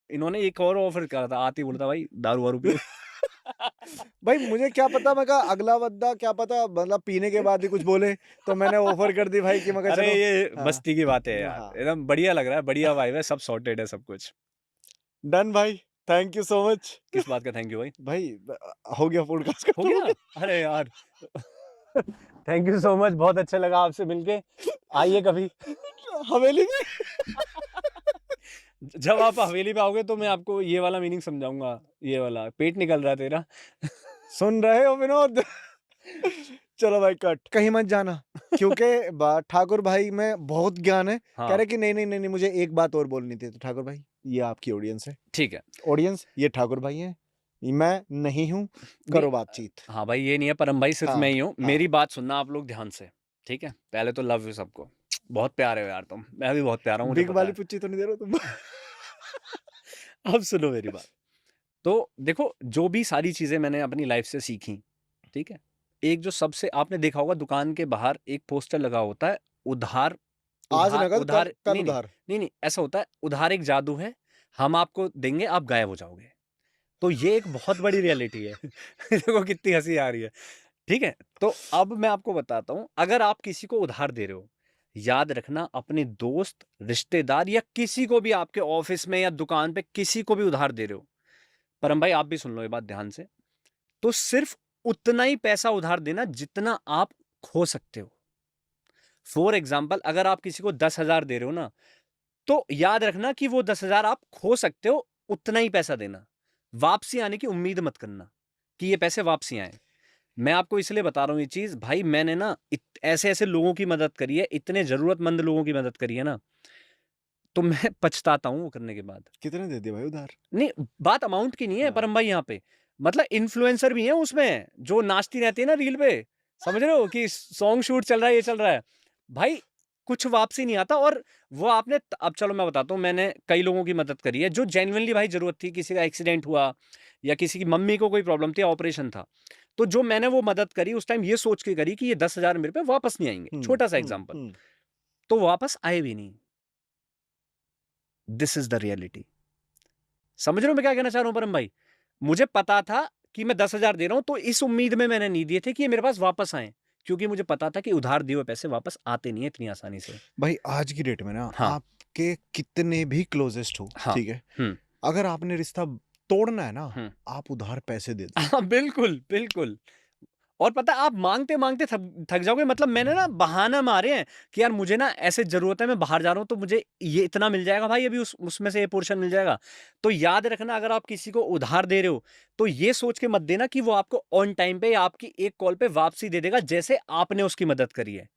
इन्होंने एक और ऑफर करा था, आते ही बोला था भाई दारू वारू पियो। भाई मुझे क्या पता, मैं कहा अगला बंदा क्या पता मतलब पीने के बाद ही कुछ बोले, तो मैंने ऑफर कर दी भाई कि मैं कहा अरे चलो। ये हाँ, मस्ती की बात है यार, हाँ, एकदम बढ़िया लग रहा है, बढ़िया वाइब है, सब सॉर्टेड है सब कुछ। डन भाई, थैंक यू सो मच। किस बात का थैंक यू भाई? भाई हो गया पॉडकास्ट हो खत्म हो गया? अरे यार थैंक यू सो मच, बहुत अच्छा लगा आपसे मिलके, आइए कभी। गया हवेली में। जब आप हवेली पे आओगे तो मैं आपको ये वाला मीनिंग समझाऊंगा, ये वाला पेट निकल रहा है तेरा। सुन रहे हो विनोद? चलो भाई कट, कहीं मत जाना, क्योंकि ठाकुर भाई में बहुत ज्ञान है। कह हाँ रहे कि नहीं नहीं नहीं नहीं, मुझे एक बात और बोलनी थी। तो ठाकुर भाई, ये आपकी ऑडियंस है, ठीक है। ऑडियंस ये ठाकुर भाई है, मैं नहीं हूँ, नहीं करो बातचीत। हाँ भाई, ये नहीं है परम भाई, सिर्फ मैं हाँ, ही हूँ। हाँ। मेरी बात सुनना आप लोग ध्यान से, ठीक है? पहले तो लव यू सबको, बहुत प्यारे हो यार तुम, मैं भी बहुत प्यारा हूँ, मुझे बिग पता वाली है। पुच्ची तो नहीं दे रहे हो तुम? अब सुनो मेरी बात। तो देखो, जो भी सारी चीजें मैंने अपनी लाइफ से सीखी, ठीक है? एक जो सबसे आपने देखा होगा, दुकान के बाहर एक पोस्टर लगा होता है, उधार, आज उधार नगद, कल उधार कल नहीं नहीं उधार। नहीं नहीं, ऐसा होता है, उधार एक जादू है, हम आपको देंगे, आप गायब हो जाओगे। तो ये एक बहुत बड़ी रियलिटी है। देखो कितनी हंसी आ रही है, ठीक है? तो अब मैं आपको बताता हूं, अगर आप किसी को उधार दे रहे हो, याद रखना, अपने दोस्त, रिश्तेदार या किसी को भी, आपके ऑफिस में या दुकान पे किसी को भी उधार दे रहे हो, परम भाई आप भी सुन लो ये बात ध्यान से, तो सिर्फ उतना ही पैसा उधार देना जितना आप खो सकते हो। फॉर एग्जाम्पल, अगर आप किसी को 10,000 दे रहे हो ना, तो याद रखना कि वो 10,000 आप खो सकते हो, उतना ही पैसा देना। वापसी आने की उम्मीद मत करना कि ये पैसे वापसी आए। मैं आपको इसलिए बता रहा हूं ये चीज, भाई मैंने ना ऐसे ऐसे लोगों की मदद करी है, इतने जरूरतमंद लोगों की मदद करी है ना, तो मैं पछताता हूं वो करने के बाद। कितने दे दिए भाई उधार? नहीं, बात अमाउंट की नहीं है हाँ। परम भाई, यहाँ पे मतलब इन्फ्लुएंसर भी है उसमें, जो नाचती रहती है ना रील पे, समझ रहे हो कि सॉन्ग शूट चल रहा है, ये चल रहा है, भाई कुछ वापसी नहीं आता। और वो आपने, अब चलो मैं बताता हूँ, मैंने कई लोगों की मदद करी है जो जेन्युइनली भाई जरूरत थी, किसी का एक्सीडेंट हुआ या किसी की मम्मी को कोई प्रॉब्लम थी, ऑपरेशन था, तो जो मैंने वो मदद करी उस टाइम ये सोच के करी कि ये 10,000 मेरे पे वापस नहीं आएंगे, हम्म, छोटा सा हम्म, एग्जाम्पल, तो वापस आए भी नहीं। This is the reality. समझ रहे हो मैं क्या कहना चाह रहा हूं परम भाई? मुझे पता था कि मैं 10,000 दे रहा हूं, तो इस उम्मीद में मैंने नहीं दिए थे कि ये मेरे पास वापस आए, क्योंकि मुझे पता था कि उधार दिए हुए पैसे वापस आते नहीं है इतनी आसानी से। भाई आज की डेट में ना, हाँ आपके कितने भी क्लोजेस्ट हो, हाँ। ठीक है, हम्म अगर आपने रिश्ता तोड़ना है ना, हम्म। आप उधार पैसे दे दो। हाँ बिल्कुल बिल्कुल। और पता है, आप मांगते मांगते थक थक जाओगे। मतलब मैंने ना बहाना मारे हैं कि यार मुझे ना ऐसे जरूरत है, मैं बाहर जा रहा हूं, तो मुझे ये इतना मिल जाएगा भाई, अभी उसमें से ये पोर्शन मिल जाएगा। तो याद रखना, अगर आप किसी को उधार दे रहे हो, तो ये सोच के मत देना कि वो आपको ऑन टाइम पे या आपकी एक कॉल पे वापसी दे देगा, जैसे आपने उसकी मदद करी है।